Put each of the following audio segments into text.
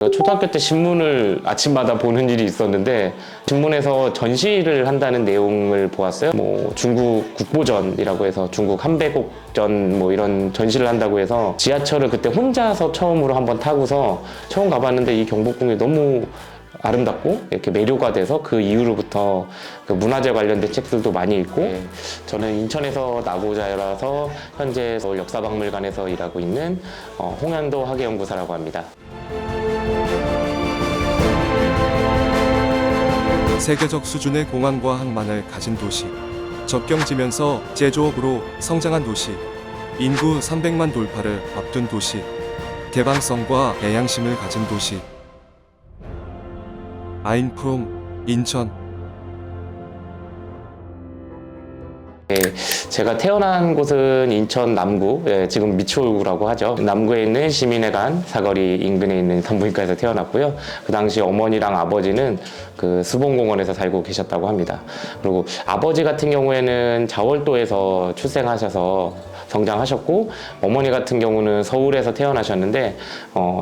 초등학교 때 신문을 아침마다 보는 일이 있었는데 신문에서 전시를 한다는 내용을 보았어요. 뭐 중국 국보전이라고 해서 중국 한백옥전 뭐 이런 전시를 한다고 해서 지하철을 그때 혼자서 처음으로 한번 타고서 처음 가봤는데 이 경복궁이 너무 아름답고 이렇게 매료가 돼서 그 이후로부터 그 문화재 관련된 책들도 많이 읽고 저는 인천에서 나고 자라서 현재 서울 역사박물관에서 일하고 있는 홍현도 학예연구사라고 합니다. 세계적 수준의 공항과 항만을 가진 도시, 접경지면서 제조업으로 성장한 도시, 인구 300만 돌파를 앞둔 도시, 개방성과 애양심을 가진 도시. 아인프롬 인천. 제가 태어난 곳은 인천 남구, 지금 미추홀구라고 하죠. 남구에 있는 시민회관 사거리 인근에 있는 산부인과에서 태어났고요. 그 당시 어머니랑 아버지는 그 수봉공원에서 살고 계셨다고 합니다. 그리고 아버지 같은 경우에는 자월도에서 출생하셔서 성장하셨고, 어머니 같은 경우는 서울에서 태어나셨는데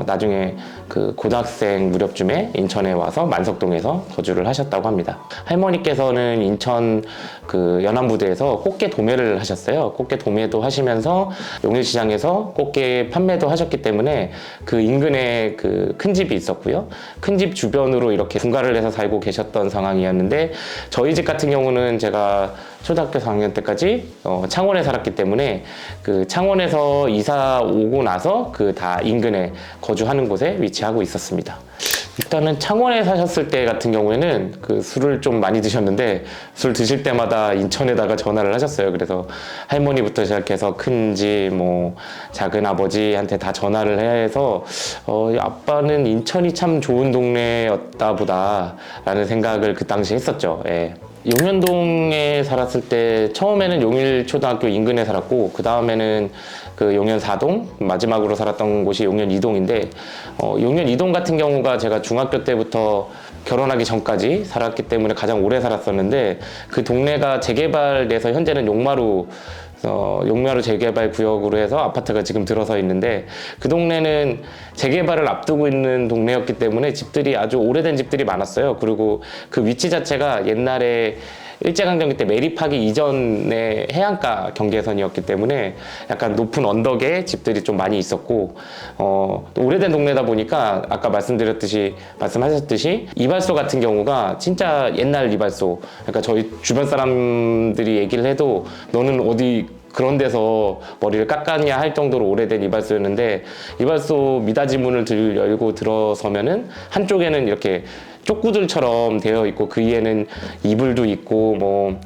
나중에 그 고등학생 무렵쯤에 인천에 와서 만석동에서 거주를 하셨다고 합니다. 할머니께서는 인천 그 연안부두에서 꽃게 도매를 하셨어요. 꽃게 도매도 하시면서 용일시장에서 꽃게 판매도 하셨기 때문에 그 인근에 그 큰 집이 있었고요. 큰 집 주변으로 이렇게 분가를 해서 살고 계셨던 상황이었는데, 저희 집 같은 경우는 제가 초등학교 4학년 때까지 창원에 살았기 때문에 그 창원에서 이사 오고 나서 그 다 인근에 거주하는 곳에 위치하고 있었습니다. 일단은 창원에 사셨을 때 같은 경우에는 그 술을 좀 많이 드셨는데 술 드실 때마다 인천에다가 전화를 하셨어요. 그래서 할머니부터 시작해서 큰지 뭐 작은 아버지한테 다 전화를 해서 아빠는 인천이 참 좋은 동네였다 보다 라는 생각을 그 당시에 했었죠. 예. 용현동에 살았을 때 처음에는 용일초등학교 인근에 살았고 그 다음에는 그 용현 4동, 마지막으로 살았던 곳이 용현 2동인데 용현 2동 같은 경우가 제가 중학교 때부터 결혼하기 전까지 살았기 때문에 가장 오래 살았었는데, 그 동네가 재개발돼서 현재는 용마루 재개발 구역으로 해서 아파트가 지금 들어서 있는데, 그 동네는 재개발을 앞두고 있는 동네였기 때문에 집들이 아주 오래된 집들이 많았어요. 그리고 그 위치 자체가 옛날에 일제강점기 때 매립하기 이전의 해안가 경계선이었기 때문에 약간 높은 언덕에 집들이 좀 많이 있었고, 또 오래된 동네다 보니까 아까 말씀하셨듯이 이발소 같은 경우가 진짜 옛날 이발소, 그러니까 저희 주변 사람들이 얘기를 해도 너는 어디 그런 데서 머리를 깎았냐 할 정도로 오래된 이발소였는데, 이발소 미닫이 문을 열고 들어서면은 한쪽에는 이렇게 쪽구들처럼 되어 있고 그 위에는 이불도 있고 뭐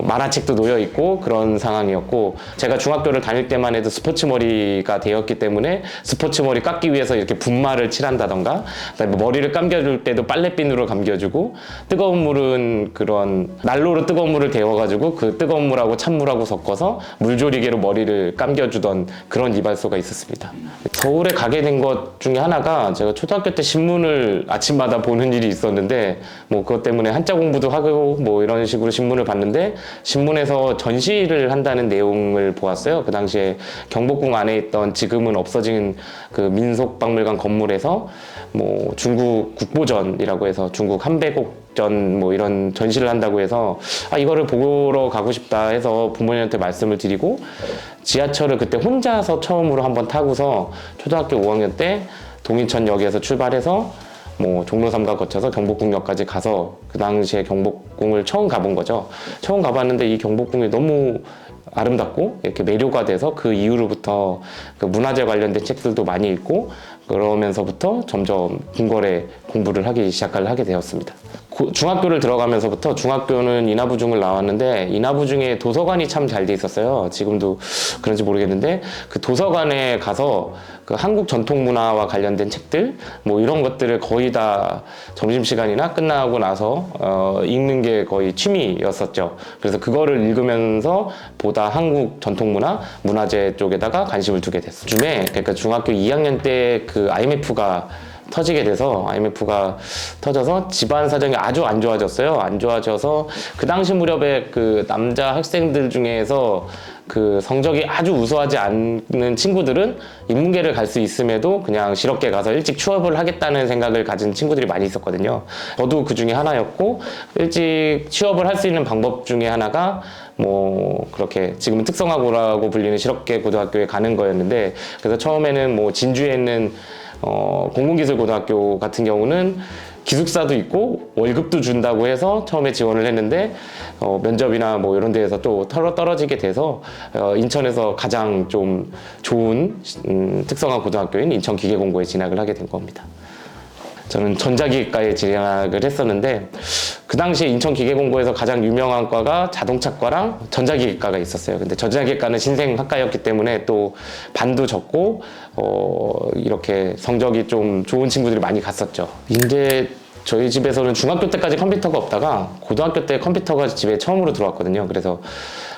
만화책도 놓여 있고 그런 상황이었고, 제가 중학교를 다닐 때만 해도 스포츠 머리가 되었기 때문에 스포츠 머리 깎기 위해서 이렇게 분말을 칠한다던가, 그다음에 머리를 감겨줄 때도 빨래비누로 감겨주고, 뜨거운 물은 그런 난로로 뜨거운 물을 데워가지고 그 뜨거운 물하고 찬물하고 섞어서 물조리개로 머리를 감겨주던 그런 이발소가 있었습니다. 서울에 가게 된 것 중에 하나가, 제가 초등학교 때 신문을 아침마다 보는 일이 있었는데 뭐 그것 때문에 한자 공부도 하고 뭐 이런 식으로 신문을 봤는데, 신문에서 전시를 한다는 내용을 보았어요. 그 당시에 경복궁 안에 있던 지금은 없어진 그 민속박물관 건물에서 뭐 중국 국보전이라고 해서 중국 한백옥전 뭐 이런 전시를 한다고 해서 이거를 보러 가고 싶다 해서 부모님한테 말씀을 드리고, 지하철을 그때 혼자서 처음으로 한번 타고서 초등학교 5학년 때 동인천역에서 출발해서 뭐 종로삼가 거쳐서 경복궁역까지 가서 그 당시에 경복궁을 처음 가본 거죠. 처음 가봤는데 이 경복궁이 너무 아름답고 이렇게 매료가 돼서 그 이후로부터 그 문화재 관련된 책들도 많이 읽고, 그러면서부터 점점 궁궐에 공부를 하게 되었습니다. 중학교를 들어가면서부터, 중학교는 인하부중을 나왔는데 인하부중에 도서관이 참 잘 돼 있었어요. 지금도 그런지 모르겠는데 그 도서관에 가서 그 한국 전통 문화와 관련된 책들 뭐 이런 것들을 거의 다 점심시간이나 끝나고 나서 읽는 게 거의 취미였었죠. 그래서 그거를 읽으면서 보다 한국 전통 문화재 쪽에다가 관심을 두게 됐어요. 그러니까 중학교 2학년 때 그 IMF가 터지게 돼서 IMF가 터져서 집안 사정이 아주 안 좋아졌어요. 안 좋아져서 그 당시 무렵에 그 남자 학생들 중에서 그 성적이 아주 우수하지 않는 친구들은 인문계를 갈 수 있음에도 그냥 실업계 가서 일찍 취업을 하겠다는 생각을 가진 친구들이 많이 있었거든요. 저도 그 중에 하나였고, 일찍 취업을 할 수 있는 방법 중에 하나가 뭐 그렇게 지금은 특성화고라고 불리는 실업계 고등학교에 가는 거였는데, 그래서 처음에는 뭐 진주에 있는 공군기술고등학교 같은 경우는 기숙사도 있고 월급도 준다고 해서 처음에 지원을 했는데 면접이나 뭐 이런 데에서 또 떨어지게 돼서 인천에서 가장 좀 좋은 특성화 고등학교인 인천기계공고에 진학을 하게 된 겁니다. 저는 전자기계과에 진학을 했었는데 그 당시에 인천기계공고에서 가장 유명한 과가 자동차과랑 전자기계과가 있었어요. 근데 전자기계과는 신생학과였기 때문에 또 반도 적고 이렇게 성적이 좀 좋은 친구들이 많이 갔었죠. 이제 저희 집에서는 중학교 때까지 컴퓨터가 없다가 고등학교 때 컴퓨터가 집에 처음으로 들어왔거든요. 그래서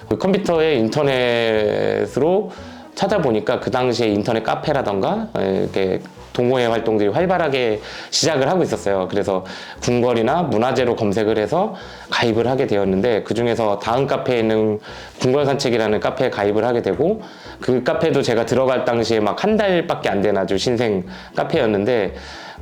그 컴퓨터에 인터넷으로 찾아보니까 그 당시에 인터넷 카페라던가 이렇게 동호회 활동들이 활발하게 시작을 하고 있었어요. 그래서 궁궐이나 문화재로 검색을 해서 가입을 하게 되었는데, 그 중에서 다음 카페에 있는 궁궐산책이라는 카페에 가입을 하게 되고, 그 카페도 제가 들어갈 당시에 막 한 달밖에 안 된 아주 신생 카페였는데,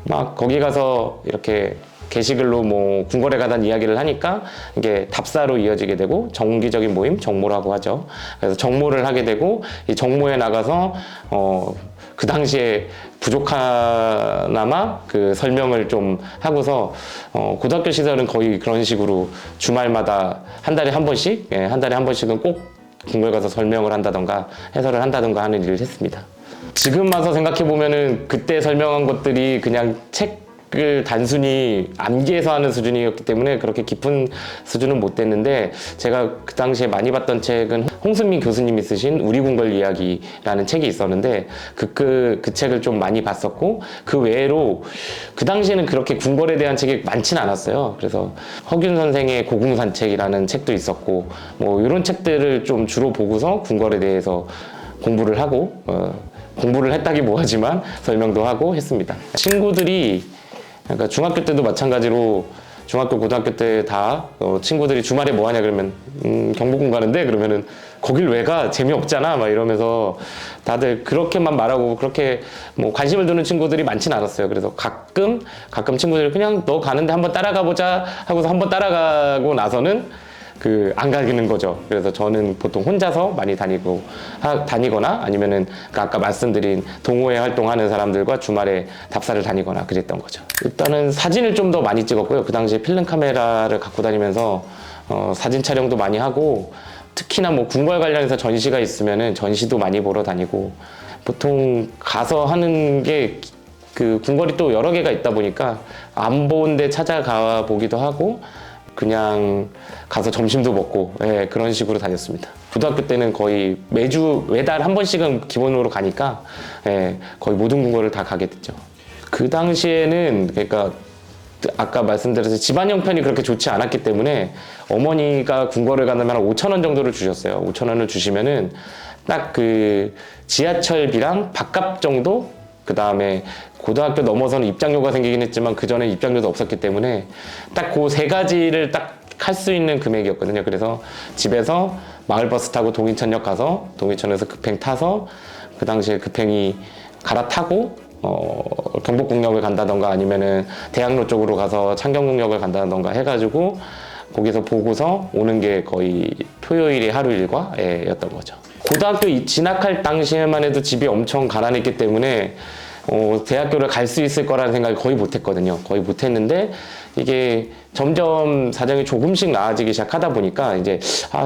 막 거기 가서 이렇게 게시글로 뭐 궁궐에 가단 이야기를 하니까 이게 답사로 이어지게 되고, 정기적인 모임, 정모라고 하죠. 그래서 정모를 하게 되고, 이 정모에 나가서 그 당시에 부족하나마 그 설명을 좀 하고서 고등학교 시절은 거의 그런 식으로 주말마다 한 달에 한 번씩은 꼭 궁궐 가서 설명을 한다던가 해설을 한다던가 하는 일을 했습니다. 지금 와서 생각해 보면은 그때 설명한 것들이 그냥 책을 단순히 암기해서 하는 수준이었기 때문에 그렇게 깊은 수준은 못 됐는데, 제가 그 당시에 많이 봤던 책은 홍승민 교수님이 쓰신 우리 궁궐 이야기라는 책이 있었는데 그 책을 좀 많이 봤었고, 그 외로 그 당시에는 그렇게 궁궐에 대한 책이 많지는 않았어요. 그래서 허균 선생의 고궁산책이라는 책도 있었고, 뭐 이런 책들을 좀 주로 보고서 궁궐에 대해서 공부를 하고 공부를 했다기 뭐하지만 설명도 하고 했습니다. 친구들이 그러니까 중학교 때도 마찬가지로 중학교 고등학교 때 다 친구들이 주말에 뭐 하냐 그러면 경복궁 가는데, 그러면은 거길 왜 가? 재미없잖아 막 이러면서 다들 그렇게만 말하고, 그렇게 뭐 관심을 두는 친구들이 많진 않았어요. 그래서 가끔 친구들이 그냥 너 가는데 한번 따라가 보자 하고서 한번 따라가고 나서는 안 가기는 거죠. 그래서 저는 보통 혼자서 많이 다니거나 아니면은 아까 말씀드린 동호회 활동하는 사람들과 주말에 답사를 다니거나 그랬던 거죠. 일단은 사진을 좀 더 많이 찍었고요. 그 당시에 필름 카메라를 갖고 다니면서 사진 촬영도 많이 하고, 특히나 뭐 궁궐 관련해서 전시가 있으면은 전시도 많이 보러 다니고, 보통 가서 하는 게 그 궁궐이 또 여러 개가 있다 보니까 안 본 데 찾아가 보기도 하고, 그냥 가서 점심도 먹고 그런 식으로 다녔습니다. 고등학교 때는 거의 매달 한 번씩은 기본으로 가니까 거의 모든 궁궐을 다 가게 됐죠. 그 당시에는 그러니까 아까 말씀드렸듯이 집안 형편이 그렇게 좋지 않았기 때문에 어머니가 궁궐을 간다면 한 5,000원 정도를 주셨어요. 5,000원을 주시면은 딱 그 지하철비랑 밥값 정도, 그 다음에 고등학교 넘어서는 입장료가 생기긴 했지만 그 전에 입장료도 없었기 때문에 딱 그 세 가지를 딱 할 수 있는 금액이었거든요. 그래서 집에서 마을버스 타고 동인천역 가서 동인천에서 급행 타서 그 당시에 급행이 갈아타고 경복궁역을 간다던가 아니면은 대학로 쪽으로 가서 창경궁역을 간다던가 해가지고 거기서 보고서 오는 게 거의 토요일이 하루 일과였던 거죠. 고등학교 진학할 당시에만 해도 집이 엄청 가난했기 때문에 대학교를 갈 수 있을 거라는 생각을 거의 못 했거든요. 거의 못 했는데 이게 점점 사정이 조금씩 나아지기 시작하다 보니까 이제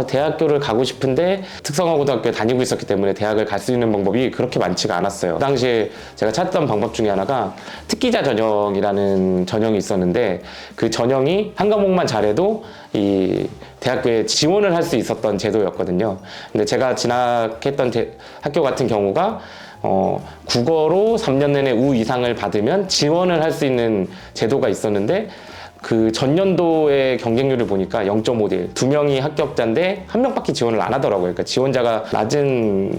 대학교를 가고 싶은데 특성화고등학교에 다니고 있었기 때문에 대학을 갈 수 있는 방법이 그렇게 많지가 않았어요. 그 당시에 제가 찾았던 방법 중에 하나가 특기자 전형이라는 전형이 있었는데, 그 전형이 한 과목만 잘해도 이 대학교에 지원을 할 수 있었던 제도였거든요. 근데 제가 진학했던 학교 같은 경우가 국어로 3년 내내 우 이상을 받으면 지원을 할 수 있는 제도가 있었는데, 그 전년도의 경쟁률을 보니까 0.5대 2명이 합격자인데 1명밖에 지원을 안 하더라고요. 그러니까 지원자가 낮은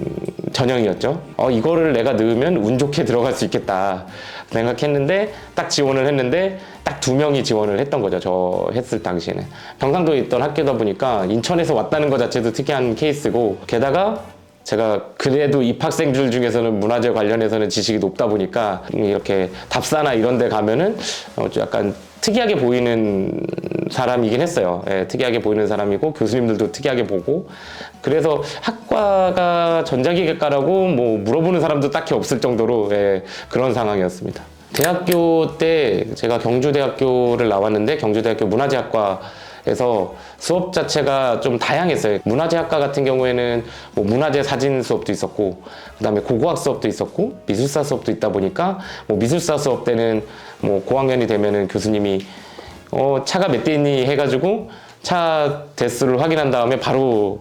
전형이었죠. 이거를 내가 넣으면 운 좋게 들어갈 수 있겠다 생각했는데 딱 지원을 했는데 딱 2명이 지원을 했던 거죠. 저 했을 당시에는. 경상도에 있던 학교다 보니까 인천에서 왔다는 것 자체도 특이한 케이스고, 게다가 제가 그래도 입학생들 중에서는 문화재 관련해서는 지식이 높다 보니까 이렇게 답사나 이런 데 가면은 약간 특이하게 보이는 사람이긴 했어요. 예, 특이하게 보이는 사람이고 교수님들도 특이하게 보고, 그래서 학과가 전자기계과라고 뭐 물어보는 사람도 딱히 없을 정도로 그런 상황이었습니다. 대학교 때 제가 경주대학교를 나왔는데 경주대학교 문화재학과에서 수업 자체가 좀 다양했어요. 문화재학과 같은 경우에는 뭐 문화재 사진 수업도 있었고, 그다음에 고고학 수업도 있었고, 미술사 수업도 있다 보니까 뭐 미술사 수업 때는 뭐 고학년이 되면은 교수님이 차가 몇 대 있니 해가지고 차 대수를 확인한 다음에 바로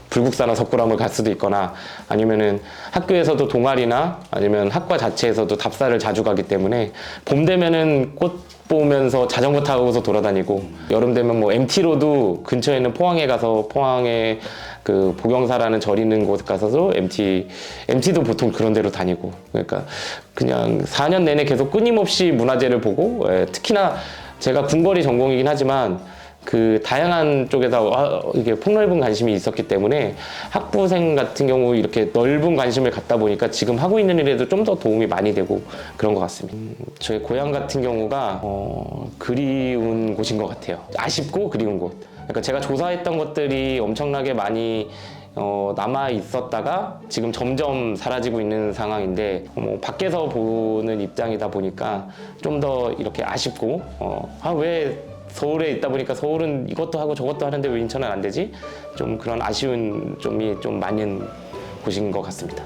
불국사나 석굴암을 갈 수도 있거나, 아니면은 학교에서도 동아리나 아니면 학과 자체에서도 답사를 자주 가기 때문에 봄 되면은 꽃 보면서 자전거 타고서 돌아다니고, 여름 되면 뭐 MT로도 근처에 있는 포항에 가서 포항에 그 보경사라는 절 있는 곳 가서도 MT도 보통 그런 데로 다니고, 그러니까 그냥 4년 내내 계속 끊임없이 문화재를 보고, 특히나 제가 궁궐이 전공이긴 하지만 그 다양한 쪽에서 이게 폭넓은 관심이 있었기 때문에 학부생 같은 경우 이렇게 넓은 관심을 갖다 보니까 지금 하고 있는 일에도 좀 더 도움이 많이 되고 그런 것 같습니다. 저희 고향 같은 경우가 그리운 곳인 것 같아요. 아쉽고 그리운 곳. 그러니까 제가 조사했던 것들이 엄청나게 많이 남아 있었다가 지금 점점 사라지고 있는 상황인데, 밖에서 보는 입장이다 보니까 좀 더 이렇게 아쉽고, 왜 서울에 있다 보니까 서울은 이것도 하고 저것도 하는데 왜 인천은 안 되지? 좀 그런 아쉬운 점이 좀 많은 곳인 것 같습니다.